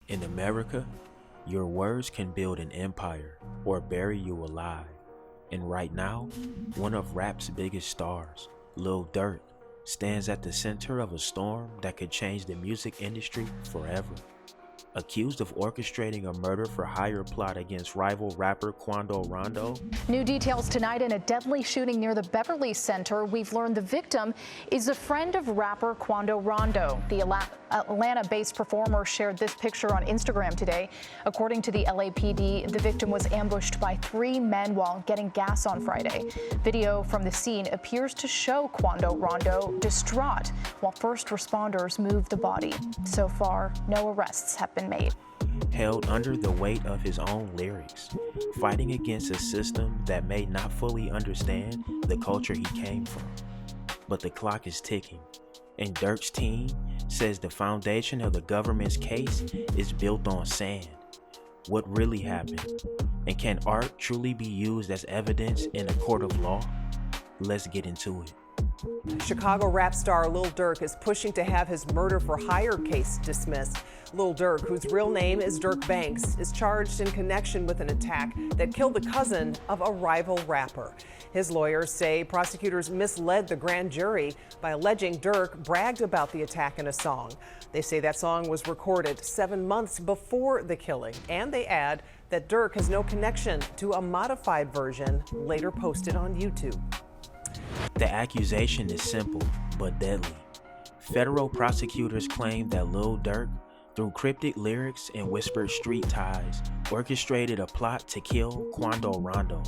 In America, your words can build an empire or bury you alive. And right now, one of rap's biggest stars, Lil Durk, stands at the center of a storm that could change the music industry forever. Accused of orchestrating a murder for hire plot against rival rapper Quando Rondo. New details tonight in a deadly shooting near the Beverly Center. We've learned the victim is a friend of rapper Quando Rondo. The Atlanta-based performer shared this picture on Instagram today. According to the LAPD, the victim was ambushed by 3 men while getting gas on Friday. Video from the scene appears to show Quando Rondo distraught while first responders moved the body. So far, no arrests have been made. Held under the weight of his own lyrics, fighting against a system that may not fully understand the culture he came from. But the clock is ticking, and Durk's team says the foundation of the government's case is built on sand. What really happened? And can art truly be used as evidence in a court of law? Let's get into it. Chicago rap star Lil Durk is pushing to have his murder for hire case dismissed. Lil Durk, whose real name is Durk Banks, is charged in connection with an attack that killed the cousin of a rival rapper. His lawyers say prosecutors misled the grand jury by alleging Durk bragged about the attack in a song. They say that song was recorded 7 months before the killing, and they add that Durk has no connection to a modified version later posted on YouTube. The accusation is simple but deadly. Federal prosecutors claim that Lil Durk, through cryptic lyrics and whispered street ties, orchestrated a plot to kill Quando Rondo.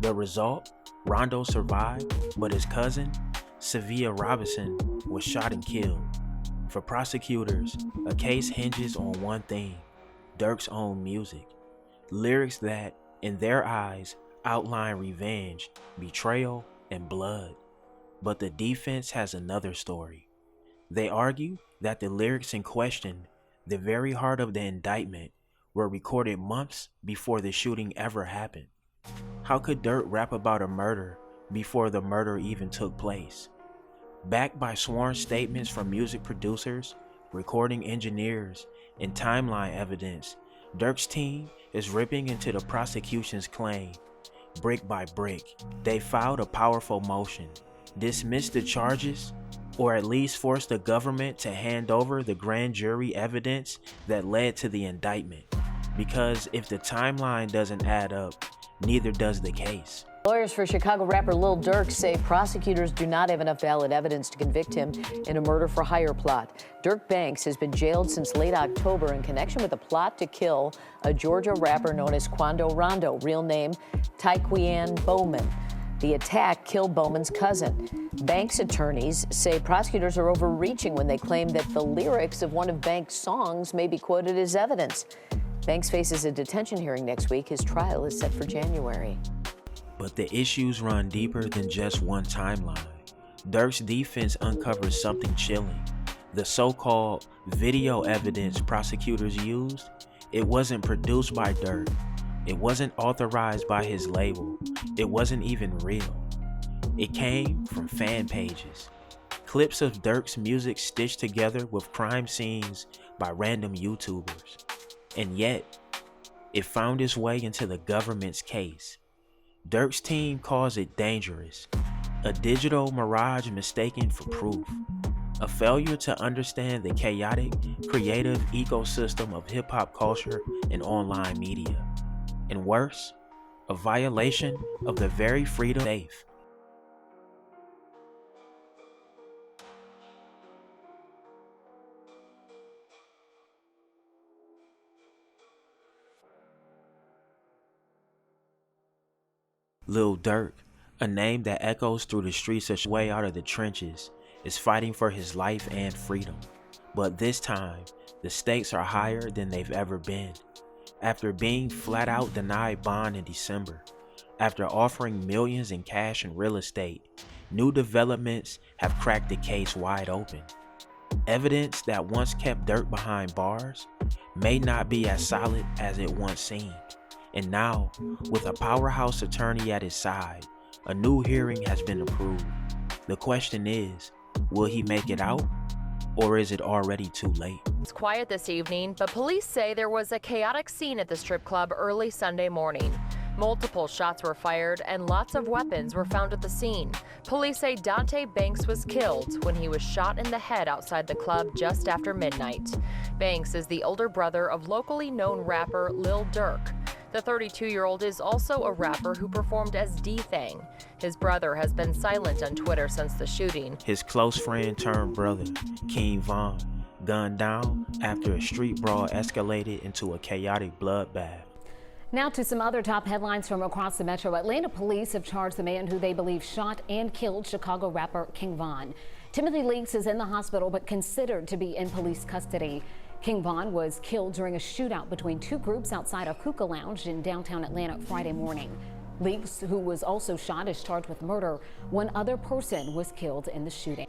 The result? Rondo survived, but his cousin, Sevilla Robinson, was shot and killed. For prosecutors, a case hinges on one thing: Durk's own music. Lyrics that, in their eyes, outline revenge, betrayal, and blood. But the defense has another story. They argue that the lyrics in question, the very heart of the indictment, were recorded months before the shooting ever happened. How could Durk rap about a murder before the murder even took place? Backed by sworn statements from music producers, recording engineers, and timeline evidence, Durk's team is ripping into the prosecution's claim. Brick by brick, they filed a powerful motion, dismissed the charges, or at least forced the government to hand over the grand jury evidence that led to the indictment. Because if the timeline doesn't add up, neither does the case. Lawyers for Chicago rapper Lil Durk say prosecutors do not have enough valid evidence to convict him in a murder for hire plot. Durk Banks has been jailed since late October in connection with a plot to kill a Georgia rapper known as Quando Rondo, real name Tyquan Bowman. The attack killed Bowman's cousin. Banks' attorneys say prosecutors are overreaching when they claim that the lyrics of one of Banks' songs may be quoted as evidence. Banks faces a detention hearing next week. His trial is set for January. But the issues run deeper than just one timeline. Durk's defense uncovers something chilling. The so-called video evidence prosecutors used, it wasn't produced by Durk. It wasn't authorized by his label. It wasn't even real. It came from fan pages. Clips of Durk's music stitched together with crime scenes by random YouTubers. And yet, it found its way into the government's case. Durk's team calls it dangerous, a digital mirage mistaken for proof, a failure to understand the chaotic, creative ecosystem of hip-hop culture and online media. And worse, a violation of the very freedom of faith. Lil Durk, a name that echoes through the streets of way out of the trenches, is fighting for his life and freedom. But this time, the stakes are higher than they've ever been. After being flat out denied bond in December, after offering millions in cash and real estate, new developments have cracked the case wide open. Evidence that once kept Durk behind bars may not be as solid as it once seemed. And now, with a powerhouse attorney at his side, a new hearing has been approved. The question is, will he make it out? Or is it already too late? It's quiet this evening, but police say there was a chaotic scene at the strip club early Sunday morning. Multiple shots were fired and lots of weapons were found at the scene. Police say Dante Banks was killed when he was shot in the head outside the club just after midnight. Banks is the older brother of locally known rapper Lil Durk. The 32-year-old is also a rapper who performed as D-Thang. His brother has been silent on Twitter since the shooting. His close friend turned brother, King Von, gunned down after a street brawl escalated into a chaotic bloodbath. Now to some other top headlines from across the metro. Atlanta police have charged the man who they believe shot and killed Chicago rapper King Von. Timothy Leaks is in the hospital but considered to be in police custody. King Von was killed during a shootout between two groups outside a hookah lounge in downtown Atlanta Friday morning. Leaks, who was also shot, is charged with murder. One other person was killed in the shooting.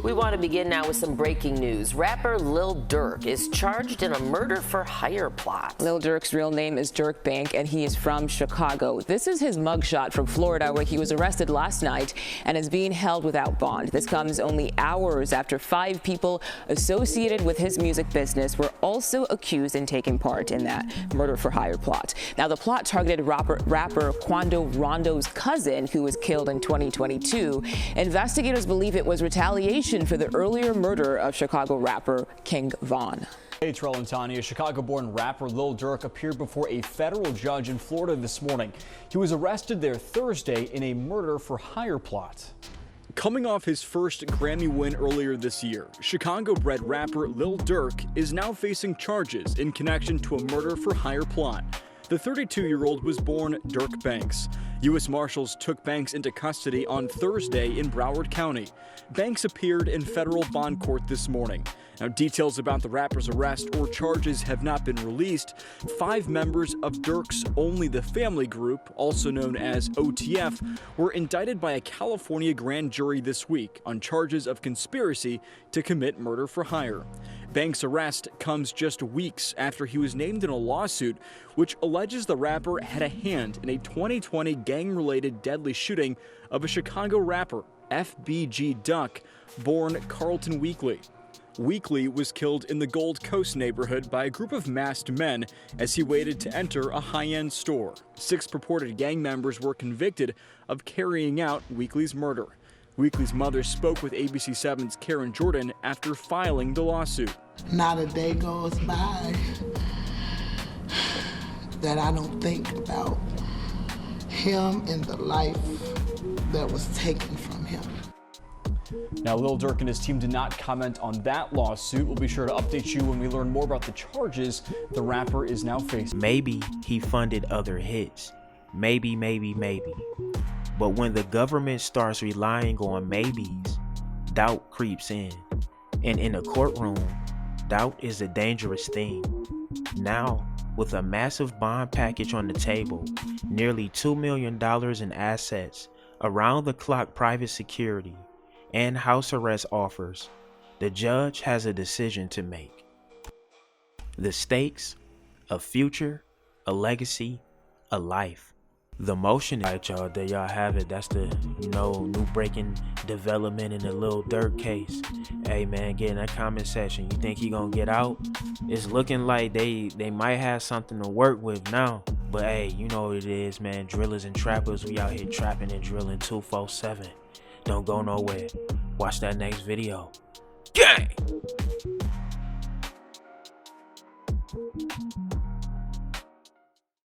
We want to begin now with some breaking news. Rapper Lil Durk is charged in a murder for hire plot. Lil Durk's real name is Durk Bank, and he is from Chicago. This is his mugshot from Florida, where he was arrested last night and is being held without bond. This comes only hours after 5 people associated with his music business were also accused in taking part in that murder for hire plot. Now, the plot targeted rapper Quando Rondo's cousin, who was killed in 2022. Investigators believe it was retaliation for the earlier murder of Chicago rapper King Von. Hey, Terrell and Tanya. Chicago-born rapper Lil Durk appeared before a federal judge in Florida this morning. He was arrested there Thursday in a murder for hire plot. Coming off his first Grammy win earlier this year, Chicago-bred rapper Lil Durk is now facing charges in connection to a murder for hire plot. The 32-year-old was born Durk Banks. U.S. Marshals took Banks into custody on Thursday in Broward County. Banks appeared in federal bond court this morning. Now, details about the rapper's arrest or charges have not been released. 5 members of Durk's Only the Family group, also known as OTF, were indicted by a California grand jury this week on charges of conspiracy to commit murder for hire. Banks' arrest comes just weeks after he was named in a lawsuit which alleges the rapper had a hand in a 2020 gang-related deadly shooting of a Chicago rapper, FBG Duck, born Carlton Weekly. Weekly was killed in the Gold Coast neighborhood by a group of masked men as he waited to enter a high-end store. 6 purported gang members were convicted of carrying out Weekly's murder. Weekly's mother spoke with ABC7's Karen Jordan after filing the lawsuit. Not a day goes by that I don't think about him and the life that was taken from him. Now, Lil Durk and his team did not comment on that lawsuit. We'll be sure to update you when we learn more about the charges the rapper is now facing. Maybe he funded other hits. Maybe. But when the government starts relying on maybes, doubt creeps in. And in a courtroom, doubt is a dangerous thing. Now, with a massive bond package on the table, nearly $2 million in assets, around-the-clock private security, and house arrest offers, the judge has a decision to make. The stakes: a future, a legacy, a life. The motion. All right, y'all, there y'all have it. That's the, new breaking development in the Lil Durk case. Hey, man, get in that comment section. You think he gonna get out? It's looking like they might have something to work with now. But hey, you know what it is, man. Drillers and trappers, we out here trapping and drilling 247. Don't go nowhere. Watch that next video. Gang!